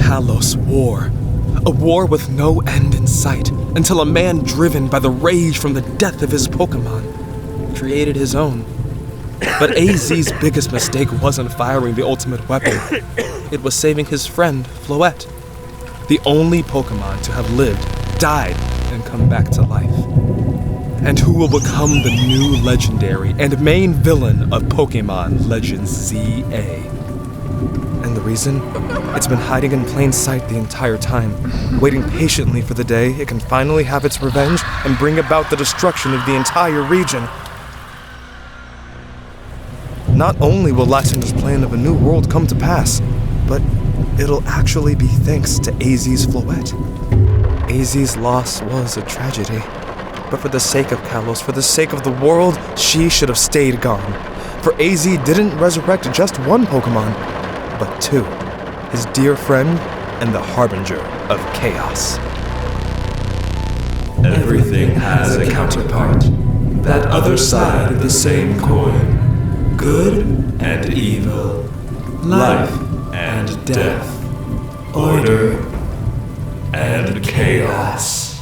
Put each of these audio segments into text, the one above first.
Kalos war. A war with no end in sight, until a man driven by the rage from the death of his Pokemon created his own. But AZ's biggest mistake wasn't firing the ultimate weapon. It was saving his friend, Floette, the only Pokemon to have lived, died, and come back to life. And who will become the new legendary and main villain of Pokemon Legends ZA. And the reason? It's been hiding in plain sight the entire time, waiting patiently for the day it can finally have its revenge and bring about the destruction of the entire region. Not only will Lysander's plan of a new world come to pass, but it'll actually be thanks to AZ's Floette. AZ's loss was a tragedy, but for the sake of Kalos, for the sake of the world, she should have stayed gone. For AZ didn't resurrect just one Pokemon, but two, his dear friend and the harbinger of chaos. Everything has a counterpart, that other side of the same coin. Good and evil, life and death, order and chaos.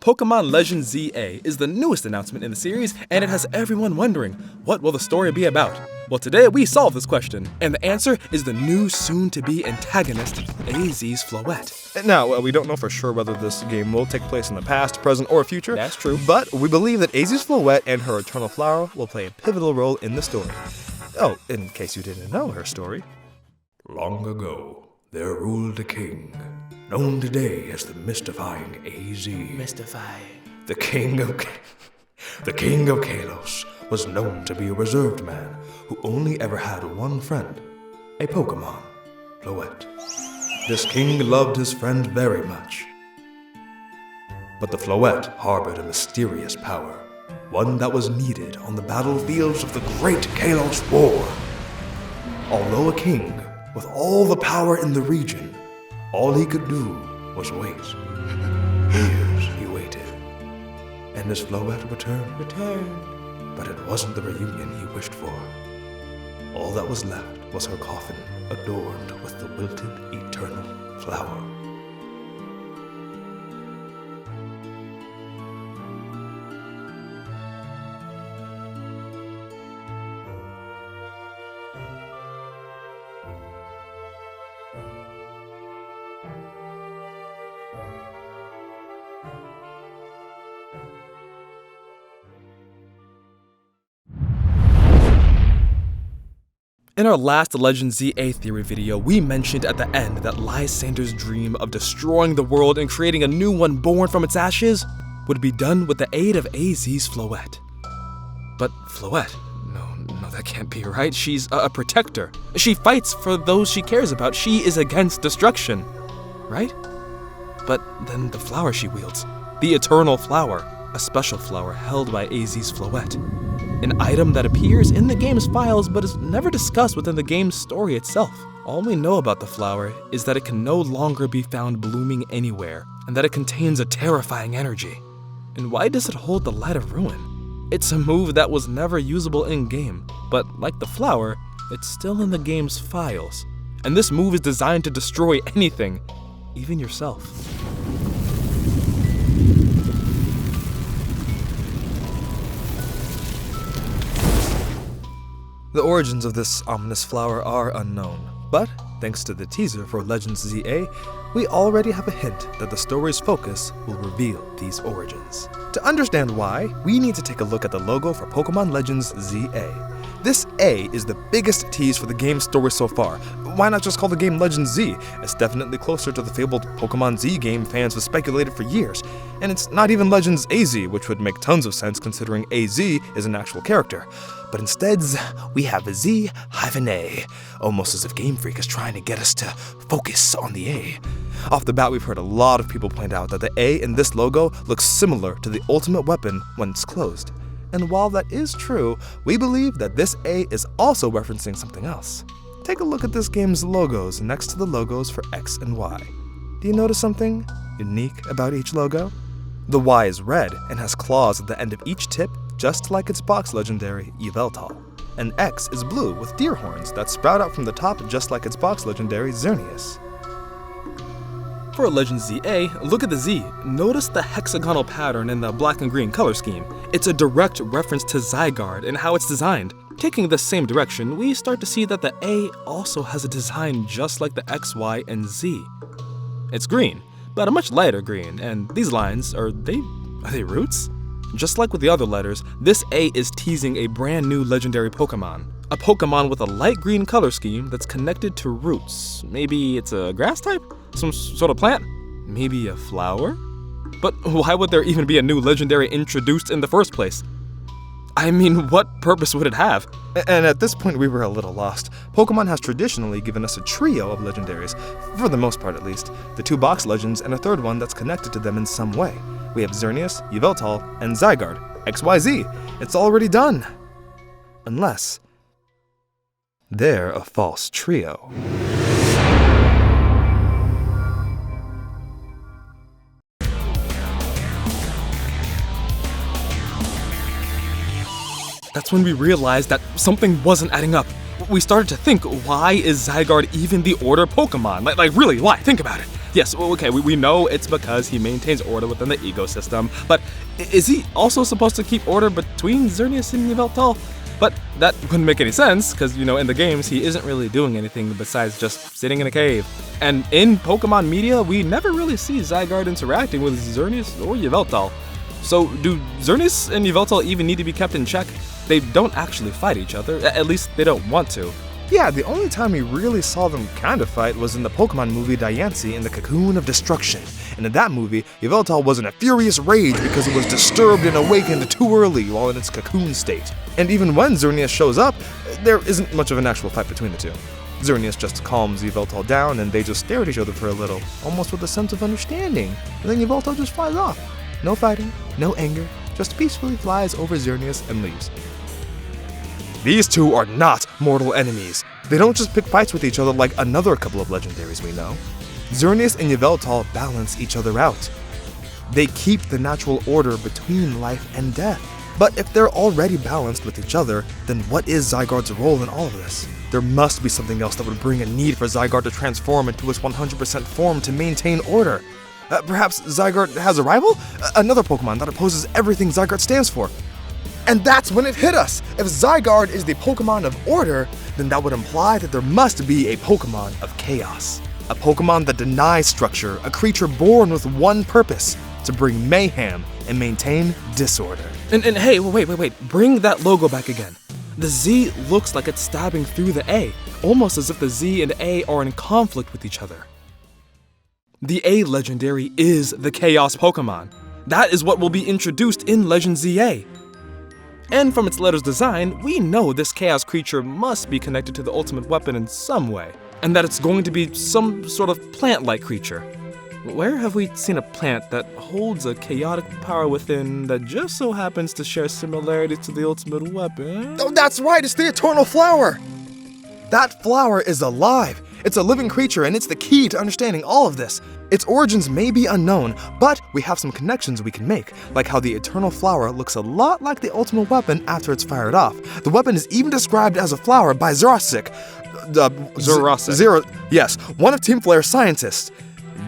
Pokemon Legends ZA is the newest announcement in the series, and it has everyone wondering, what will the story be about? Well, today we solve this question, and the answer is the new soon-to-be antagonist, AZ's Floette. Now, we don't know for sure whether this game will take place in the past, present, or future. That's true. But we believe that AZ's Floette and her eternal flower will play a pivotal role in the story. Oh, in case you didn't know her story. Long ago, there ruled a king, known today as the mystifying AZ. Mystifying. The king of Kalos was known to be a reserved man who only ever had one friend, a Pokemon, Floette. This king loved his friend very much. But the Floette harbored a mysterious power, one that was needed on the battlefields of the Great Kalos War. Although a king, with all the power in the region, all he could do was wait. Years he waited. And his Floette returned. But it wasn't the reunion he wished for. All that was left was her coffin, adorned with the wilted eternal flower. In our last Legends ZA theory video, we mentioned at the end that Lysander's dream of destroying the world and creating a new one born from its ashes would be done with the aid of AZ's Floette. But Floette? No, that can't be right. She's a protector. She fights for those she cares about. She is against destruction, right? But then the flower she wields, the eternal flower, a special flower held by AZ's Floette. An item that appears in the game's files but is never discussed within the game's story itself. All we know about the flower is that it can no longer be found blooming anywhere, and that it contains a terrifying energy. And why does it hold the light of ruin? It's a move that was never usable in-game, but like the flower, it's still in the game's files. And this move is designed to destroy anything, even yourself. The origins of this ominous flower are unknown, but thanks to the teaser for Legends ZA, we already have a hint that the story's focus will reveal these origins. To understand why, we need to take a look at the logo for Pokemon Legends ZA. This A is the biggest tease for the game's story so far. Why not just call the game Legends Z? It's definitely closer to the fabled Pokemon Z game fans have speculated for years. And it's not even Legends AZ, which would make tons of sense considering AZ is an actual character. But instead, we have a Z-A, almost as if Game Freak is trying to get us to focus on the A. Off the bat, we've heard a lot of people point out that the A in this logo looks similar to the ultimate weapon when it's closed. And while that is true, we believe that this A is also referencing something else. Take a look at this game's logos next to the logos for X and Y. Do you notice something unique about each logo? The Y is red and has claws at the end of each tip, just like its box legendary, Yveltal. and X is blue with deer horns that sprout out from the top just like its box legendary Xerneas. For Legend ZA, look at the Z. Notice the hexagonal pattern in the black and green color scheme. It's a direct reference to Zygarde and how it's designed. Taking the same direction, we start to see that the A also has a design just like the X, Y, and Z. It's green, but a much lighter green, and these lines, are they roots? Just like with the other letters, this A is teasing a brand new legendary Pokemon. A Pokemon with a light green color scheme that's connected to roots. Maybe it's a grass type? Some sort of plant? Maybe a flower? But why would there even be a new legendary introduced in the first place? I mean, what purpose would it have? And at this point we were a little lost. Pokemon has traditionally given us a trio of legendaries, for the most part at least. The 2 box legends and a third one that's connected to them in some way. We have Xerneas, Yveltal, and Zygarde. XYZ. It's already done. Unless they're a false trio. That's when we realized that something wasn't adding up. We started to think, why is Zygarde even the order Pokemon? Like really, why? Think about it. Yes, okay, we know it's because he maintains order within the ecosystem, but is he also supposed to keep order between Xerneas and Yveltal? But that wouldn't make any sense, because, in the games, he isn't really doing anything besides just sitting in a cave. And in Pokemon media, we never really see Zygarde interacting with Xerneas or Yveltal. So do Xerneas and Yveltal even need to be kept in check? They don't actually fight each other, at least they don't want to. Yeah, the only time we really saw them kind of fight was in the Pokemon movie Diancie in the Cocoon of Destruction. And in that movie, Yveltal was in a furious rage because it was disturbed and awakened too early while in its cocoon state. And even when Xerneas shows up, there isn't much of an actual fight between the two. Xerneas just calms Yveltal down and they just stare at each other for a little, almost with a sense of understanding. And then Yveltal just flies off. No fighting, no anger, just peacefully flies over Xerneas and leaves. These two are not mortal enemies. They don't just pick fights with each other like another couple of legendaries we know. Xerneas and Yveltal balance each other out. They keep the natural order between life and death. But if they're already balanced with each other, then what is Zygarde's role in all of this? There must be something else that would bring a need for Zygarde to transform into its 100% form to maintain order. Perhaps Zygarde has a rival? Another Pokemon that opposes everything Zygarde stands for. And that's when it hit us! If Zygarde is the Pokemon of order, then that would imply that there must be a Pokemon of chaos. A Pokemon that denies structure, a creature born with one purpose, to bring mayhem and maintain disorder. And hey, wait, bring that logo back again. The Z looks like it's stabbing through the A, almost as if the Z and A are in conflict with each other. The A legendary is the Chaos Pokemon. That is what will be introduced in Legend ZA. And from its letter's design, we know this chaos creature must be connected to the ultimate weapon in some way, and that it's going to be some sort of plant-like creature. Where have we seen a plant that holds a chaotic power within that just so happens to share similarities to the ultimate weapon? Oh, that's right, it's the Eternal Flower! That flower is alive! It's a living creature, and it's the key to understanding all of this. Its origins may be unknown, but we have some connections we can make, like how the Eternal Flower looks a lot like the ultimate weapon after it's fired off. The weapon is even described as a flower by Zerasic. Yes, one of Team Flare's scientists.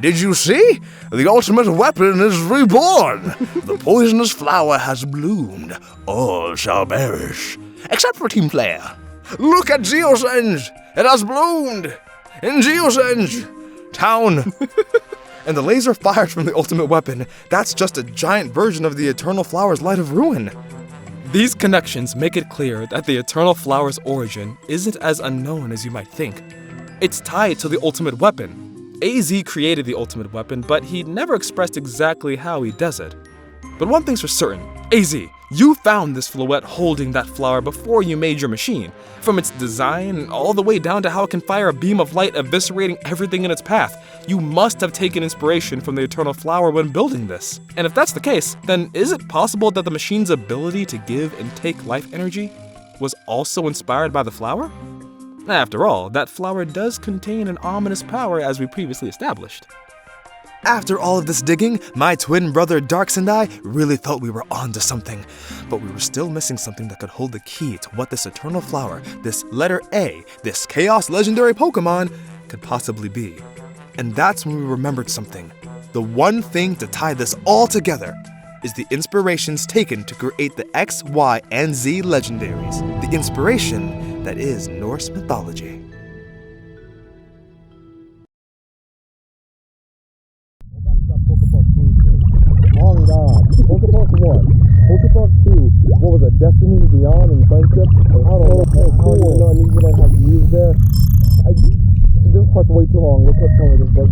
Did you see? The ultimate weapon is reborn. The poisonous flower has bloomed. All shall perish. Except for Team Flare. Look at Geosenge! It has bloomed! In Geosenge Town! And the laser fired from the ultimate weapon, that's just a giant version of the Eternal Flower's Light of Ruin. These connections make it clear that the Eternal Flower's origin isn't as unknown as you might think. It's tied to the ultimate weapon. AZ created the ultimate weapon, but he never expressed exactly how he does it. But one thing's for certain, AZ, you found this Floette holding that flower before you made your machine. From its design, all the way down to how it can fire a beam of light eviscerating everything in its path, you must have taken inspiration from the Eternal Flower when building this. And if that's the case, then is it possible that the machine's ability to give and take life energy was also inspired by the flower? After all, that flower does contain an ominous power as we previously established. After all of this digging, my twin brother Darx and I really thought we were onto something, but we were still missing something that could hold the key to what this eternal flower, this letter A, this chaos legendary Pokemon, could possibly be. And that's when we remembered something. The one thing to tie this all together is the inspirations taken to create the X, Y, and Z legendaries. The inspiration that is Norse mythology. Long God. Pokepark 1. Pokepark 2. What was it? Destiny Beyond and Friendship? I don't know. Cool. You might have used there. This part's way too long. Look at some of this book.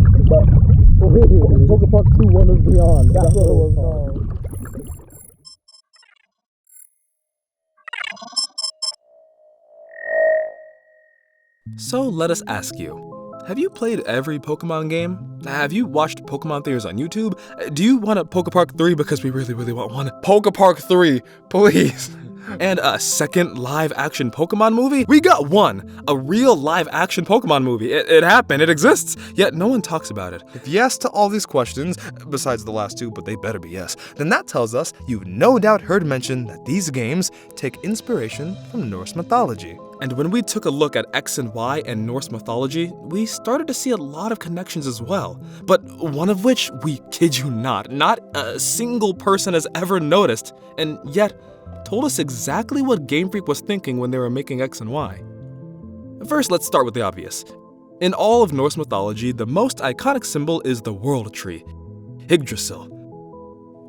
But wait, Pokepark 2, Wonders Beyond. That's what it was called. So let us ask you, have you played every Pokemon game? Have you watched Pokemon theories on YouTube? Do you want a Pokepark 3 because we really want one? Pokepark 3, please. And a second live-action Pokemon movie? We got one! A real live-action Pokemon movie. It happened, it exists, yet no one talks about it. If yes to all these questions, besides the last two, but they better be yes, then that tells us you've no doubt heard mention that these games take inspiration from Norse mythology. And when we took a look at X and Y and Norse mythology, we started to see a lot of connections as well. But one of which, we kid you not a single person has ever noticed, and yet told us exactly what Game Freak was thinking when they were making X and Y. First, let's start with the obvious. In all of Norse mythology, the most iconic symbol is the World Tree, Yggdrasil,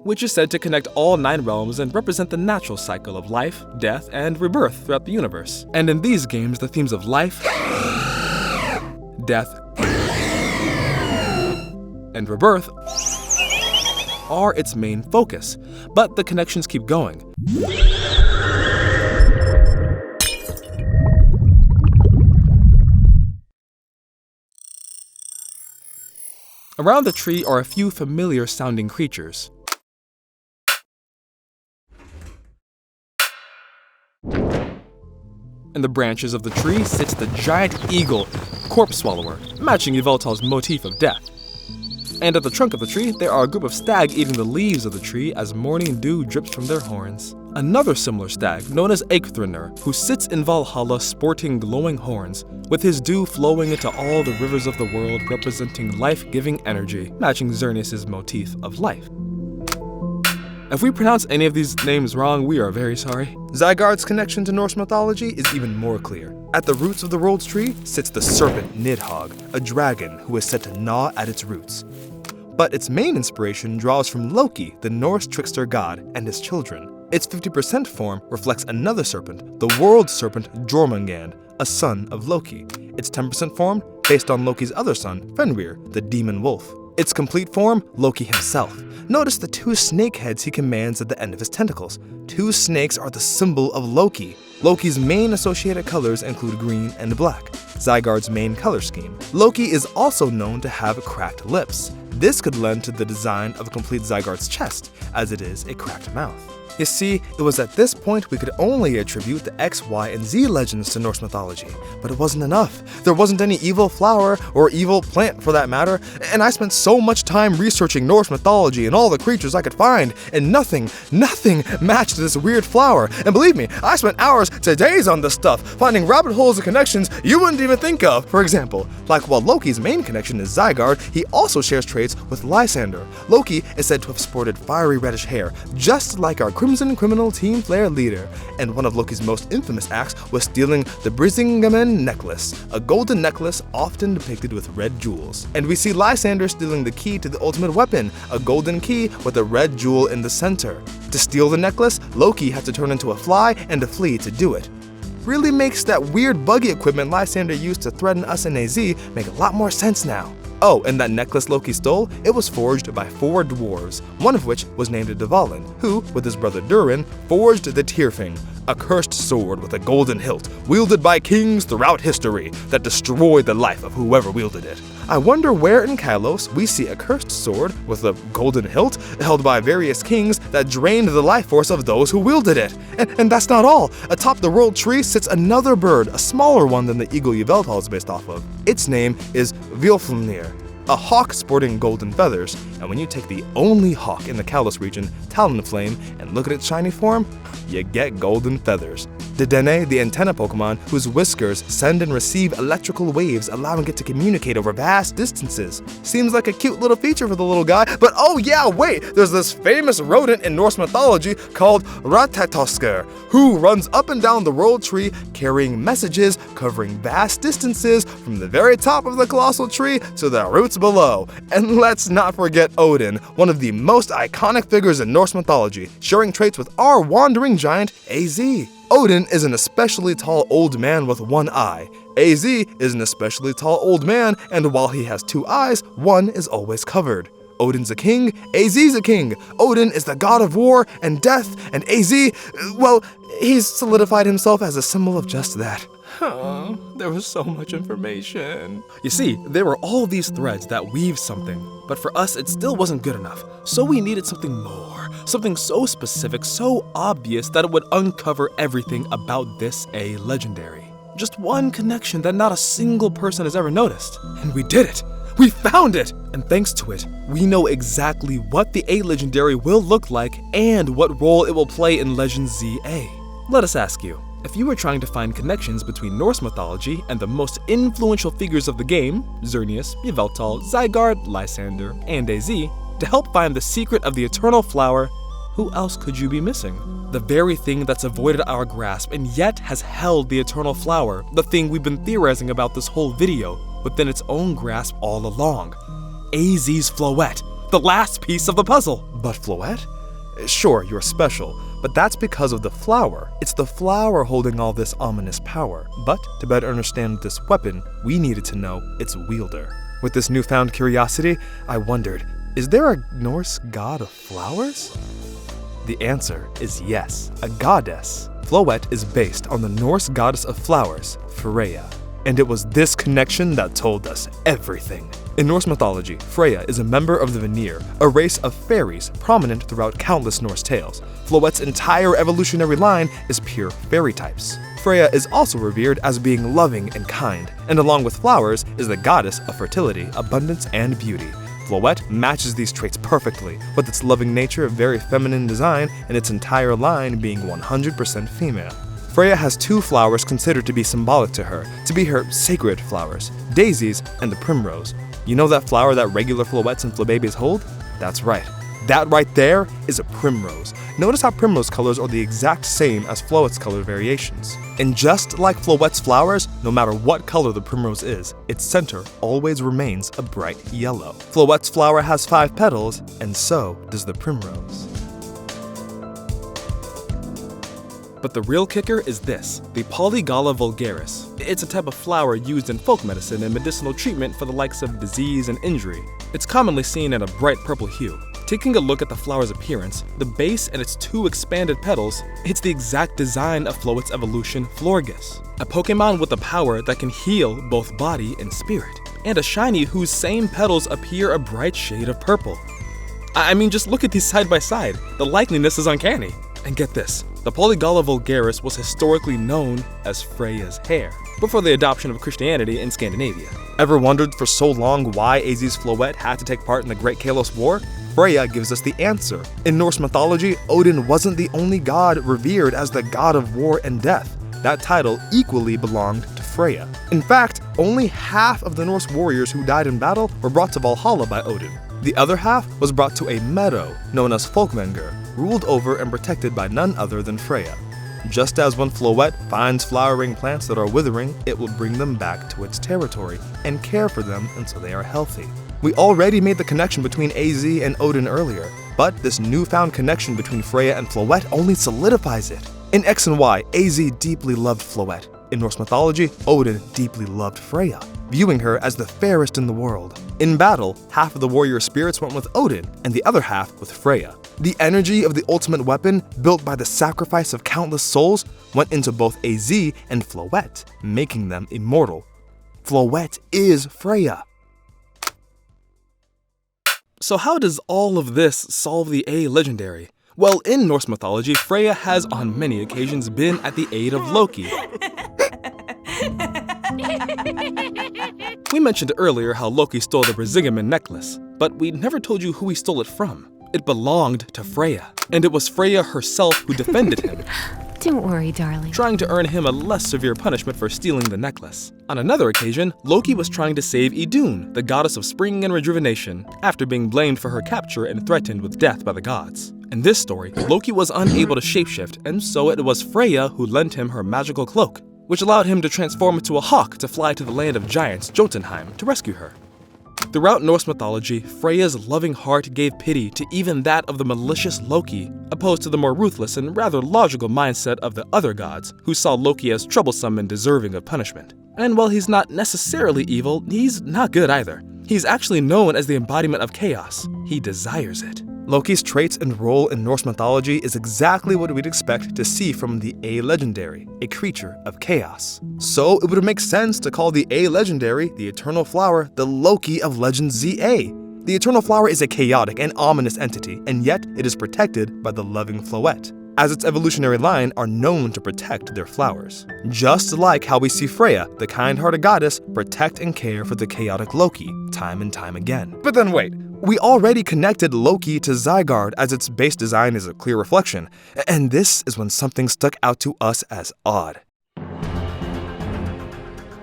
which is said to connect all 9 realms and represent the natural cycle of life, death, and rebirth throughout the universe. And in these games, the themes of life, death, and rebirth are its main focus, but the connections keep going. Around the tree are a few familiar sounding creatures. In the branches of the tree sits the giant eagle, Corpse Swallower, matching Yveltal's motif of death. And at the trunk of the tree, there are a group of stag eating the leaves of the tree as morning dew drips from their horns. Another similar stag, known as Eikthrinner, who sits in Valhalla sporting glowing horns, with his dew flowing into all the rivers of the world representing life-giving energy, matching Xerneas' motif of life. If we pronounce any of these names wrong, we are very sorry. Zygarde's connection to Norse mythology is even more clear. At the roots of the world's tree sits the serpent Nidhogg, a dragon who is said to gnaw at its roots. But its main inspiration draws from Loki, the Norse trickster god, and his children. Its 50% form reflects another serpent, the world serpent Jormungand, a son of Loki. Its 10% form, based on Loki's other son, Fenrir, the demon wolf. Its complete form, Loki himself. Notice the 2 snake heads he commands at the end of his tentacles. 2 snakes are the symbol of Loki. Loki's main associated colors include green and black, Zygarde's main color scheme. Loki is also known to have cracked lips. This could lend to the design of a complete Zygarde's chest, as it is a cracked mouth. You see, it was at this point we could only attribute the X, Y, and Z legends to Norse mythology, but it wasn't enough. There wasn't any evil flower, or evil plant for that matter, and I spent so much time researching Norse mythology and all the creatures I could find, and nothing matched this weird flower. And believe me, I spent hours to days on this stuff, finding rabbit holes and connections you wouldn't even think of. For example, like while Loki's main connection is Zygarde, he also shares traits with Lysander. Loki is said to have sported fiery reddish hair, just like our Crimson Criminal Team Flare leader, and one of Loki's most infamous acts was stealing the Brisingamen necklace, a golden necklace often depicted with red jewels. And we see Lysander stealing the key to the ultimate weapon, a golden key with a red jewel in the center. To steal the necklace, Loki had to turn into a fly and a flea to do it. Really makes that weird buggy equipment Lysander used to threaten us in AZ make a lot more sense now. Oh, and that necklace Loki stole, it was forged by 4 dwarves, one of which was named Dvalin, who, with his brother Durin, forged the Tyrfing, a cursed sword with a golden hilt, wielded by kings throughout history, that destroyed the life of whoever wielded it. I wonder where in Kalos we see a cursed sword with a golden hilt held by various kings that drained the life force of those who wielded it. And that's not all. Atop the world tree sits another bird, a smaller one than the eagle Yveltal is based off of. Its name is Vilflumnir. a hawk sporting golden feathers, and when you take the only hawk in the Kalos region, Talonflame, and look at its shiny form, you get golden feathers. Dedenne, the antenna Pokemon, whose whiskers send and receive electrical waves, allowing it to communicate over vast distances. Seems like a cute little feature for the little guy, but oh yeah, wait, there's this famous rodent in Norse mythology called Ratatoskr, who runs up and down the world tree carrying messages covering vast distances from the very top of the colossal tree to the roots below. And let's not forget Odin, one of the most iconic figures in Norse mythology, sharing traits with our wandering giant, AZ. Odin is an especially tall old man with one eye. AZ is an especially tall old man, and while he has two eyes, one is always covered. Odin's a king, AZ's a king. Odin is the god of war and death, and AZ, well, he's solidified himself as a symbol of just that. There was so much information. You see, there were all these threads that weave something, but for us it still wasn't good enough, so we needed something more, something so specific, so obvious that it would uncover everything about this A legendary. Just one connection that not a single person has ever noticed. And we did it! We found it! And thanks to it, we know exactly what the A legendary will look like and what role it will play in Legend ZA. Let us ask you, if you were trying to find connections between Norse mythology and the most influential figures of the game, Xerneas, Yveltal, Zygarde, Lysander, and AZ, to help find the secret of the eternal flower, who else could you be missing? The very thing that's avoided our grasp and yet has held the eternal flower, the thing we've been theorizing about this whole video, within its own grasp all along. AZ's Floette, the last piece of the puzzle. But Floette? Sure, you're special, but that's because of the flower. It's the flower holding all this ominous power. But to better understand this weapon, we needed to know its wielder. With this newfound curiosity, I wondered, is there a Norse god of flowers? The answer is yes, a goddess. Floette is based on the Norse goddess of flowers, Freya. And it was this connection that told us everything. In Norse mythology, Freya is a member of the Vanir, a race of fairies prominent throughout countless Norse tales. Floette's entire evolutionary line is pure fairy types. Freya is also revered as being loving and kind, and along with flowers is the goddess of fertility, abundance, and beauty. Floette matches these traits perfectly, with its loving nature, very feminine design, and its entire line being 100% female. Freya has two flowers considered to be symbolic to her, to be her sacred flowers, daisies and the primrose. You know that flower that regular Floettes and Flabébés hold? That's right. That right there is a primrose. Notice how primrose colors are the exact same as Floette's color variations. And just like Floette's flowers, no matter what color the primrose is, its center always remains a bright yellow. Floette's flower has 5 petals, and so does the primrose. But the real kicker is this, the Polygala vulgaris. It's a type of flower used in folk medicine and medicinal treatment for the likes of disease and injury. It's commonly seen in a bright purple hue. Taking a look at the flower's appearance, the base and its 2 expanded petals, it's the exact design of Floette's evolution, Florges, a Pokemon with a power that can heal both body and spirit, and a shiny whose same petals appear a bright shade of purple. I mean, just look at these side by side. The likeliness is uncanny. And get this, the Polygala vulgaris was historically known as Freya's hair, before the adoption of Christianity in Scandinavia. Ever wondered for so long why AZ's Floette had to take part in the Great Kalos War? Freya gives us the answer. In Norse mythology, Odin wasn't the only god revered as the god of war and death. That title equally belonged to Freya. In fact, only half of the Norse warriors who died in battle were brought to Valhalla by Odin. The other half was brought to a meadow known as Folkvanger, ruled over and protected by none other than Freya. Just as when Floette finds flowering plants that are withering, it will bring them back to its territory and care for them until they are healthy. We already made the connection between AZ and Odin earlier, but this newfound connection between Freya and Floette only solidifies it. In X and Y, AZ deeply loved Floette. In Norse mythology, Odin deeply loved Freya, viewing her as the fairest in the world. In battle, half of the warrior spirits went with Odin, and the other half with Freya. The energy of the ultimate weapon, built by the sacrifice of countless souls, went into both AZ and Floette, making them immortal. Floette is Freya. So how does all of this solve the A legendary? Well, in Norse mythology, Freya has on many occasions been at the aid of Loki. We mentioned earlier how Loki stole the Brazilian necklace, but we never told you who he stole it from. It belonged to Freya, and it was Freya herself who defended him, Don't worry, darling. trying to earn him a less severe punishment for stealing the necklace. On another occasion, Loki was trying to save Idun, the goddess of spring and rejuvenation, after being blamed for her capture and threatened with death by the gods. In this story, Loki was unable to shapeshift, and so it was Freya who lent him her magical cloak, which allowed him to transform into a hawk to fly to the land of giants, Jotunheim, to rescue her. Throughout Norse mythology, Freya's loving heart gave pity to even that of the malicious Loki, opposed to the more ruthless and rather logical mindset of the other gods, who saw Loki as troublesome and deserving of punishment. And while he's not necessarily evil, he's not good either. He's actually known as the embodiment of chaos. He desires it. Loki's traits and role in Norse mythology is exactly what we'd expect to see from the A Legendary, a creature of chaos. So it would make sense to call the A Legendary, the Eternal Flower, the Loki of Legends ZA. The Eternal Flower is a chaotic and ominous entity, and yet it is protected by the loving Floette, as its evolutionary line are known to protect their flowers. Just like how we see Freya, the kind-hearted goddess, protect and care for the chaotic Loki, time and time again. But then wait, we already connected Loki to Zygarde as its base design is a clear reflection, and this is when something stuck out to us as odd.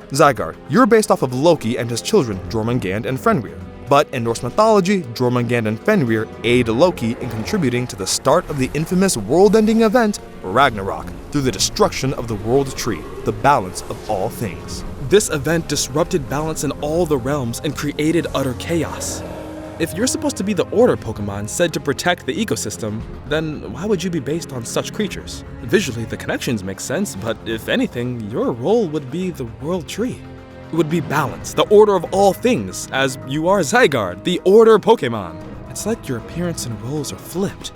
Zygarde, you're based off of Loki and his children, Jormungand and Fenrir. But in Norse mythology, Jormungand and Fenrir aid Loki in contributing to the start of the infamous world-ending event, Ragnarok, through the destruction of the world tree, the balance of all things. This event disrupted balance in all the realms and created utter chaos. If you're supposed to be the Order Pokemon said to protect the ecosystem, then why would you be based on such creatures? Visually, the connections make sense, but if anything, your role would be the World Tree. It would be balance, the order of all things, as you are Zygarde, the Order Pokemon. It's like your appearance and roles are flipped.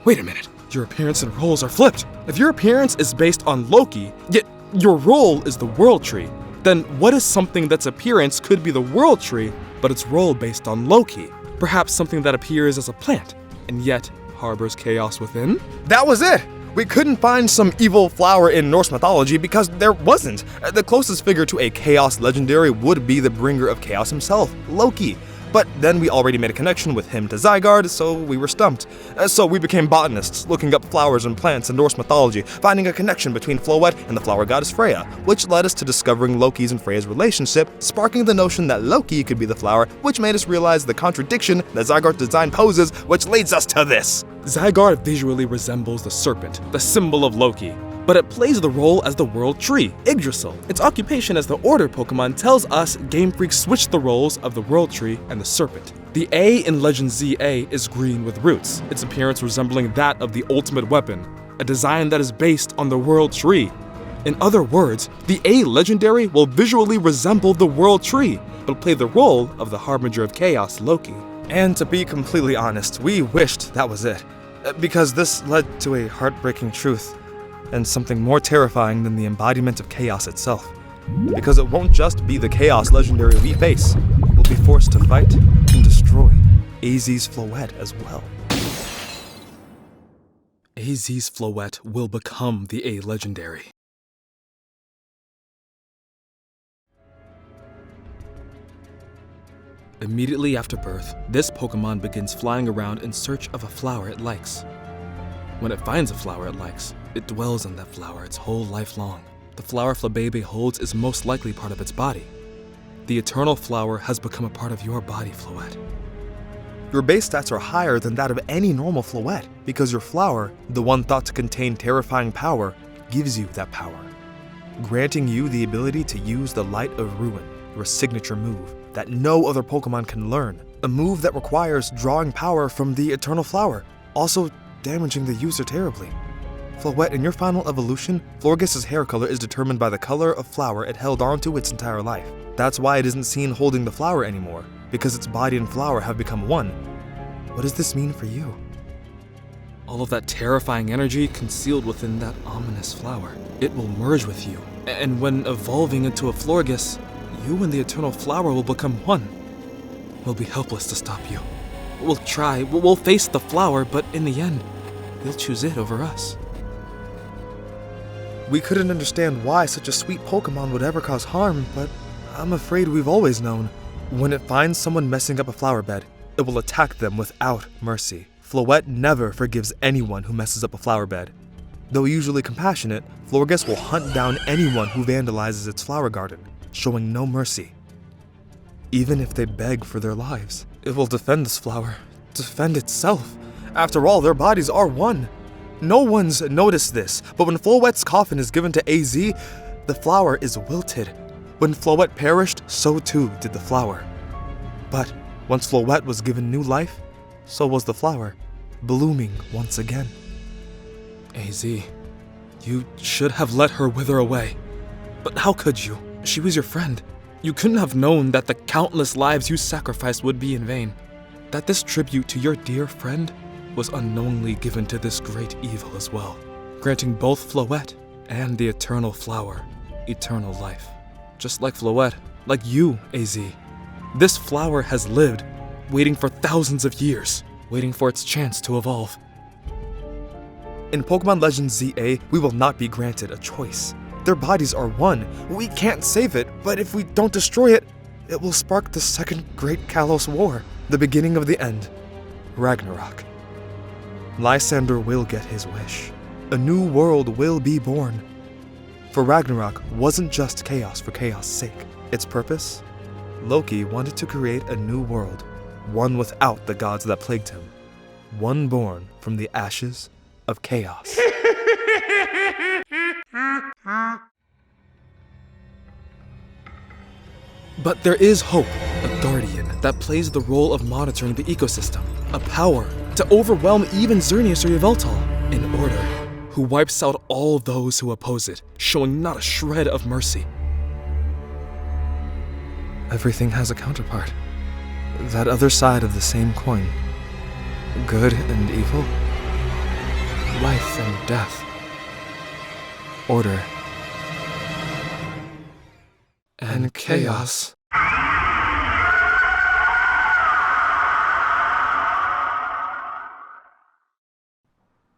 Wait a minute, your appearance and roles are flipped. If your appearance is based on Loki, yet your role is the World Tree, then what is something that's appearance could be the World Tree, but its role based on Loki? Perhaps something that appears as a plant, and yet harbors chaos within? That was it! We couldn't find some evil flower in Norse mythology because there wasn't. The closest figure to a chaos legendary would be the bringer of chaos himself, Loki. But then we already made a connection with him to Zygarde, so we were stumped. So we became botanists, looking up flowers and plants in Norse mythology, finding a connection between Floette and the flower goddess Freya, which led us to discovering Loki's and Freya's relationship, sparking the notion that Loki could be the flower, which made us realize the contradiction that Zygarde's design poses, which leads us to this. Zygarde visually resembles the serpent, the symbol of Loki, but it plays the role as the World Tree, Yggdrasil. Its occupation as the Order Pokemon tells us Game Freak switched the roles of the World Tree and the serpent. The A in Legend ZA is green with roots, its appearance resembling that of the ultimate weapon, a design that is based on the World Tree. In other words, the A Legendary will visually resemble the World Tree, but play the role of the Harbinger of Chaos, Loki. And to be completely honest, we wished that was it, because this led to a heartbreaking truth, and something more terrifying than the embodiment of chaos itself. Because it won't just be the chaos legendary we face, we'll be forced to fight and destroy AZ's Floette as well. AZ's Floette will become the A Legendary. Immediately after birth, this Pokemon begins flying around in search of a flower it likes. When it finds a flower it likes, it dwells on that flower its whole life long. The flower Flabébé holds is most likely part of its body. The Eternal Flower has become a part of your body, Floette. Your base stats are higher than that of any normal Floette, because your flower, the one thought to contain terrifying power, gives you that power, granting you the ability to use the Light of Ruin, your signature move, that no other Pokemon can learn. A move that requires drawing power from the Eternal Flower, also damaging the user terribly. Floette, in your final evolution, Florges' hair color is determined by the color of flower it held onto its entire life. That's why it isn't seen holding the flower anymore, because its body and flower have become one. What does this mean for you? All of that terrifying energy concealed within that ominous flower. It will merge with you, and when evolving into a Florges, you and the Eternal Flower will become one. We'll be helpless to stop you. We'll try, we'll face the flower, but in the end, you'll choose it over us. We couldn't understand why such a sweet Pokemon would ever cause harm, but I'm afraid we've always known. When it finds someone messing up a flower bed, it will attack them without mercy. Floette never forgives anyone who messes up a flower bed. Though usually compassionate, Florges will hunt down anyone who vandalizes its flower garden, showing no mercy. Even if they beg for their lives, it will defend this flower, defend itself. After all, their bodies are one. No one's noticed this, but when Floette's coffin is given to AZ, the flower is wilted. When Floette perished, so too did the flower. But once Floette was given new life, so was the flower, blooming once again. AZ, you should have let her wither away. But how could you? She was your friend. You couldn't have known that the countless lives you sacrificed would be in vain. That this tribute to your dear friend was unknowingly given to this great evil as well, granting both Floette and the eternal flower eternal life. Just like Floette, like you, AZ. This flower has lived, waiting for thousands of years, waiting for its chance to evolve. In Pokemon Legends ZA, we will not be granted a choice. Their bodies are one. We can't save it, but if we don't destroy it, it will spark the second Great Kalos War, the beginning of the end, Ragnarok. Lysander will get his wish. A new world will be born. For Ragnarok wasn't just chaos for chaos' sake. Its purpose? Loki wanted to create a new world, one without the gods that plagued him, one born from the ashes of chaos. But there is hope, a guardian that plays the role of monitoring the ecosystem, a power to overwhelm even Xerneas or Yveltal, an order who wipes out all those who oppose it, showing not a shred of mercy. Everything has a counterpart. That other side of the same coin. Good and evil. Life and death. Order. And chaos.